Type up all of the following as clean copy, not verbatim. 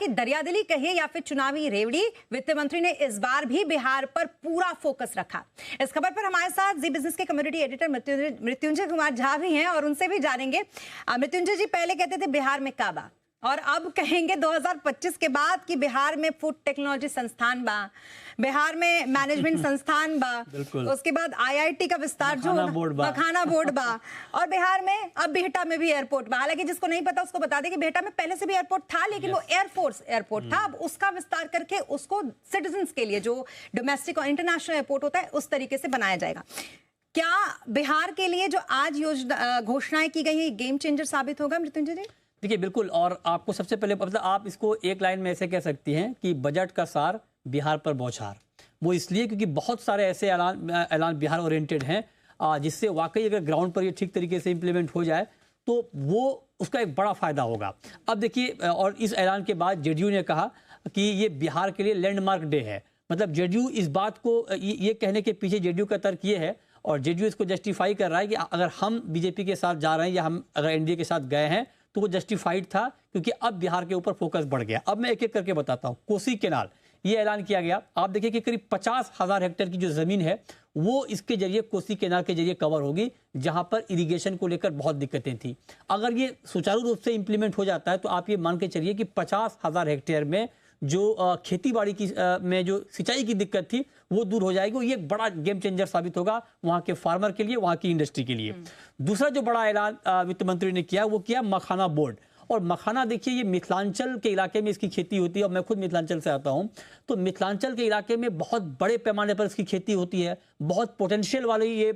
हालांकि दरियादिली कहिए या फिर चुनावी रेवड़ी, वित्त मंत्री ने इस बार भी बिहार पर पूरा फोकस रखा। इस खबर पर हमारे साथ जी बिजनेस के कम्युनिटी एडिटर मृत्युंजय कुमार झा भी हैं और उनसे भी जानेंगे। मृत्युंजय जी, पहले कहते थे बिहार में काबा और अब कहेंगे 2025 के बाद कि बिहार में फूड टेक्नोलॉजी संस्थान बा, बिहार में मैनेजमेंट संस्थान बा, उसके बाद आईआईटी का विस्तार जो मखाना बोर्ड बा, और बिहार में अब बिहटा में भी एयरपोर्ट बा। हालांकि जिसको नहीं पता उसको बता दें कि बिहटा में पहले से भी एयरपोर्ट था, लेकिन वो एयरफोर्स एयरपोर्ट था। अब उसका विस्तार करके उसको सिटीजन्स के लिए, जो डोमेस्टिक और इंटरनेशनल एयरपोर्ट होता है, उस तरीके से बनाया जाएगा। क्या बिहार के लिए जो आज योजना घोषणाएं की गई है गेम चेंजर साबित होगा मृत्युंजय जी? देखिए बिल्कुल, और आपको सबसे पहले मतलब आप इसको एक लाइन में ऐसे कह सकती हैं कि बजट का सार बिहार पर बौछार। वो इसलिए क्योंकि बहुत सारे ऐसे ऐलान बिहार ओरिएंटेड हैं जिससे वाकई अगर ग्राउंड पर ये ठीक तरीके से इम्प्लीमेंट हो जाए तो वो उसका एक बड़ा फायदा होगा। अब देखिए, और इस ऐलान के बाद जेडीयू ने कहा कि ये बिहार के लिए लैंडमार्क डे है। मतलब जेडीयू इस बात को ये कहने के पीछे जेडीयू का तर्क ये है, और जेडीयू इसको जस्टिफाई कर रहा है कि अगर हम बीजेपी के साथ जा रहे हैं या हम अगर एनडीए के साथ गए हैं तो वो जस्टिफाइड था, क्योंकि अब बिहार के ऊपर फोकस बढ़ गया। अब मैं एक एक करके बताता हूँ। कोसी केनाल ये ऐलान किया गया। आप देखिए कि करीब 50,000 हेक्टेयर की जो जमीन है वो इसके जरिए कोसी केनाल के जरिए कवर होगी, जहां पर इरिगेशन को लेकर बहुत दिक्कतें थी। अगर ये सुचारू रूप से इंप्लीमेंट हो जाता है तो आप ये मान के चलिए कि 50,000 हेक्टेयर में जो खेती बाड़ी की में जो सिंचाई की दिक्कत थी वो दूर हो जाएगी। ये बड़ा गेम चेंजर साबित होगा वहां के फार्मर के लिए, वहां की इंडस्ट्री के लिए। दूसरा जो बड़ा ऐलान वित्त मंत्री ने किया वो किया मखाना बोर्ड। और मखाना देखिए, ये मिथिलांचल के इलाके में इसकी खेती होती है, और मैं खुद मिथिलांचल से आता हूं, तो मिथिलांचल के इलाके में बहुत बड़े पैमाने पर इसकी खेती होती है। बहुत पोटेंशियल वाली ये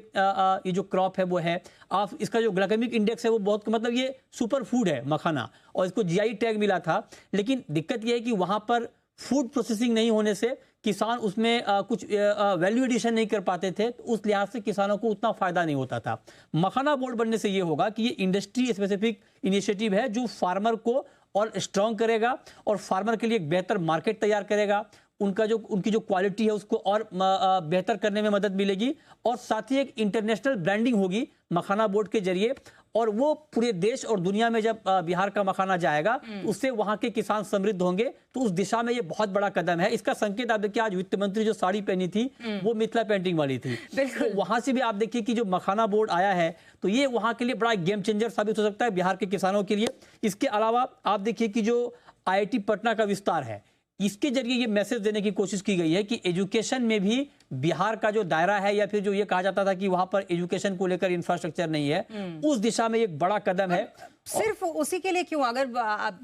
जो क्रॉप है वो है। आप इसका जो ग्लाइकेमिक इंडेक्स है वो बहुत, मतलब ये सुपर फूड है मखाना, और इसको जीआई टैग मिला था। लेकिन दिक्कत ये है कि वहां पर फूड प्रोसेसिंग नहीं होने से किसान उसमें कुछ वैल्यू एडिशन नहीं कर पाते थे, तो उस लिहाज से किसानों को उतना फायदा नहीं होता था। मखाना बोर्ड बनने से ये होगा कि ये इंडस्ट्री स्पेसिफिक इनिशिएटिव है जो फार्मर को और स्ट्रांग करेगा और फार्मर के लिए एक बेहतर मार्केट तैयार करेगा। उनकी जो क्वालिटी है उसको और बेहतर करने में मदद मिलेगी, और साथ ही एक इंटरनेशनल ब्रांडिंग होगी मखाना बोर्ड के जरिए, और वो पूरे देश और दुनिया में जब बिहार का मखाना जाएगा उससे वहां के किसान समृद्ध होंगे। तो उस दिशा में ये बहुत बड़ा कदम है। इसका संकेत आप देखिए, आज वित्त मंत्री जो साड़ी पहनी थी वो मिथिला पेंटिंग वाली थी, तो वहां से भी आप देखिए कि जो मखाना बोर्ड आया है तो ये वहां के लिए बड़ा गेम चेंजर साबित हो सकता है बिहार के किसानों के लिए। इसके अलावा आप देखिए कि जो आईआईटी पटना का विस्तार है, इसके जरिए ये मैसेज देने की कोशिश की गई है कि एजुकेशन में भी बिहार का जो दायरा है, या फिर जो ये कहा जाता था कि वहां पर एजुकेशन को लेकर इंफ्रास्ट्रक्चर नहीं है, उस दिशा में एक बड़ा कदम है। सिर्फ उसी के लिए क्यों, अगर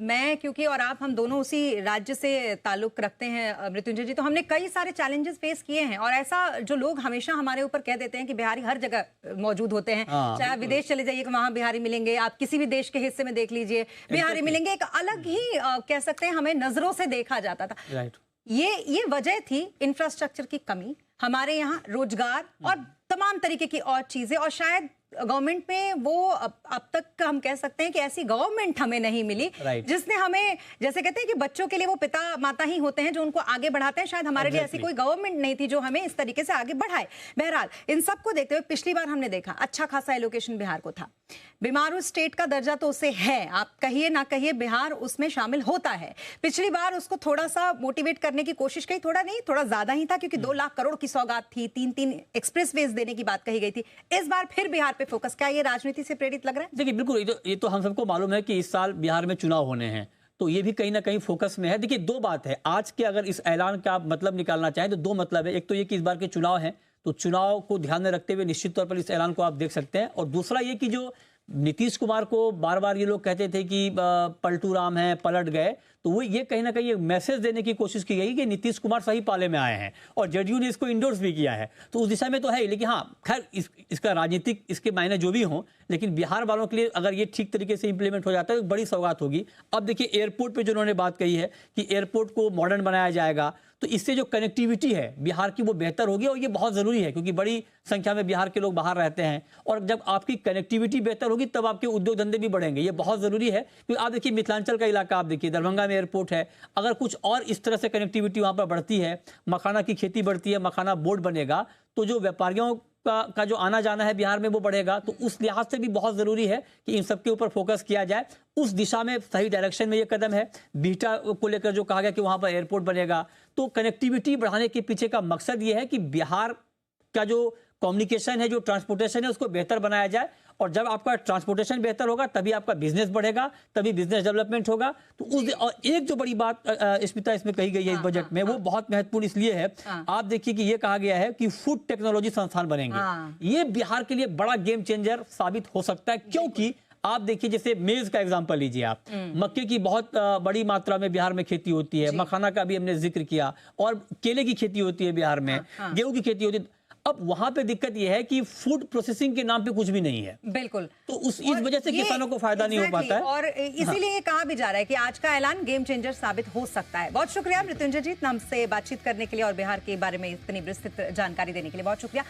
मैं, क्योंकि और आप, हम दोनों उसी राज्य से ताल्लुक रखते हैं मृत्युंजय जी, तो हमने कई सारे चैलेंजेस फेस किए हैं। और ऐसा जो लोग हमेशा हमारे ऊपर कह देते हैं कि बिहारी हर जगह मौजूद होते हैं, चाहे आप विदेश चले जाइए वहां बिहारी मिलेंगे, आप किसी भी देश के हिस्से में देख लीजिए बिहारी मिलेंगे। एक अलग ही कह सकते हैं हमें नजरों से देखा जाता था। ये वजह थी इंफ्रास्ट्रक्चर की कमी, हमारे यहाँ रोजगार और तमाम तरीके की और चीजें, और शायद गवर्नमेंट में वो अब तक हम कह सकते हैं कि ऐसी गवर्नमेंट हमें नहीं मिली जिसने हमें, जैसे कहते हैं कि बच्चों के लिए वो पिता माता ही होते हैं जो उनको आगे बढ़ाते हैं, शायद हमारे लिए ऐसी कोई गवर्नमेंट नहीं थी जो हमें इस तरीके से आगे बढ़ाए। बहरहाल, इन सबको देखते हुए पिछली बार हमने देखा अच्छा खासा एलोकेशन बिहार को था। बीमारू स्टेट का दर्जा तो उसे है, आप कहिए ना कहिए बिहार उसमें शामिल होता है। पिछली बार उसको थोड़ा सा मोटिवेट करने की कोशिश की, थोड़ा नहीं थोड़ा ज्यादा ही था, क्योंकि 2 लाख करोड़ की सौगात थी, 3 एक्सप्रेसवेज देने की बात कही गई थी। इस बार फिर बिहार पे फोकस, क्या ये राजनीति से प्रेरित लग रहा है? देखिए बिल्कुल, ये तो हम सबको मालूम है कि इस साल बिहार में चुनाव होने हैं, तो ये भी कहीं ना कहीं फोकस में है। देखिए, 2 बात है आज के, अगर इस ऐलान का मतलब निकालना चाहें तो 2 मतलब है। एक तो ये कि इस बार के चुनाव हैं, तो चुनाव को ध्यान में रखते हुए निश्चित तौर पर इस ऐलान को आप देख सकते हैं। और दूसरा ये कि जो नीतीश कुमार को बार बार ये लोग कहते थे कि पलटू राम है, पलट गए, तो वो ये कहीं ना कहीं एक मैसेज देने की कोशिश की गई कि नीतीश कुमार सही पाले में आए हैं, और जेडीयू ने इसको इंडोर्स भी किया है। तो उस दिशा में तो है, लेकिन हाँ खैर इसका राजनीतिक इसके मायने जो भी हों, लेकिन बिहार वालों के लिए अगर ये ठीक तरीके से इंप्लीमेंट हो जाता है तो बड़ी सौगात होगी। अब देखिए, एयरपोर्ट पे जो उन्होंने बात कही है कि एयरपोर्ट को मॉडर्न बनाया जाएगा, तो इससे जो कनेक्टिविटी है बिहार की वो बेहतर होगी, और ये बहुत ज़रूरी है क्योंकि बड़ी संख्या में बिहार के लोग बाहर रहते हैं, और जब आपकी कनेक्टिविटी बेहतर होगी तब आपके उद्योग धंधे भी बढ़ेंगे। ये बहुत ज़रूरी है, क्योंकि आप देखिए मिथिलांचल का इलाका, आप देखिए दरभंगा में एयरपोर्ट है, अगर कुछ और इस तरह से कनेक्टिविटी वहाँ पर बढ़ती है, मखाना की खेती बढ़ती है, मखाना बोर्ड बनेगा, तो जो व्यापारियों का जो आना जाना है बिहार में वो बढ़ेगा। तो उस लिहाज से भी बहुत जरूरी है कि इन सब के ऊपर फोकस किया जाए। उस दिशा में सही डायरेक्शन में ये कदम है। बिहटा को लेकर जो कहा गया कि वहां पर एयरपोर्ट बनेगा, तो कनेक्टिविटी बढ़ाने के पीछे का मकसद ये है कि बिहार का जो कम्युनिकेशन है, जो ट्रांसपोर्टेशन है, उसको बेहतर बनाया जाए। और जब आपका ट्रांसपोर्टेशन बेहतर होगा तभी आपका बिजनेस बढ़ेगा, तभी बिजनेस डेवलपमेंट होगा। तो उस और एक जो बड़ी बात स्मिता इसमें कही गई है इस बजट में, वो बहुत महत्वपूर्ण इसलिए है। आप देखिए कि ये कहा गया है कि फूड टेक्नोलॉजी संस्थान बनेंगे। ये बिहार के लिए बड़ा गेम चेंजर साबित हो सकता है, क्योंकि आप देखिए जैसे मेज का एग्जांपल लीजिए आप, मक्के की बहुत बड़ी मात्रा में बिहार में खेती होती है, मखाना का भी हमने जिक्र किया, और केले की खेती होती है बिहार में, गेहूं की खेती होती है। अब वहां पे दिक्कत यह है कि फूड प्रोसेसिंग के नाम पे कुछ भी नहीं है। बिल्कुल। तो इस वजह से किसानों को फायदा नहीं हो पाता है, और इसीलिए ये कहा भी जा रहा है कि आज का ऐलान गेम चेंजर साबित हो सकता है। बहुत शुक्रिया मृत्युंजय जी, हमसे बातचीत करने के लिए और बिहार के बारे में इतनी विस्तृत जानकारी देने के लिए बहुत शुक्रिया।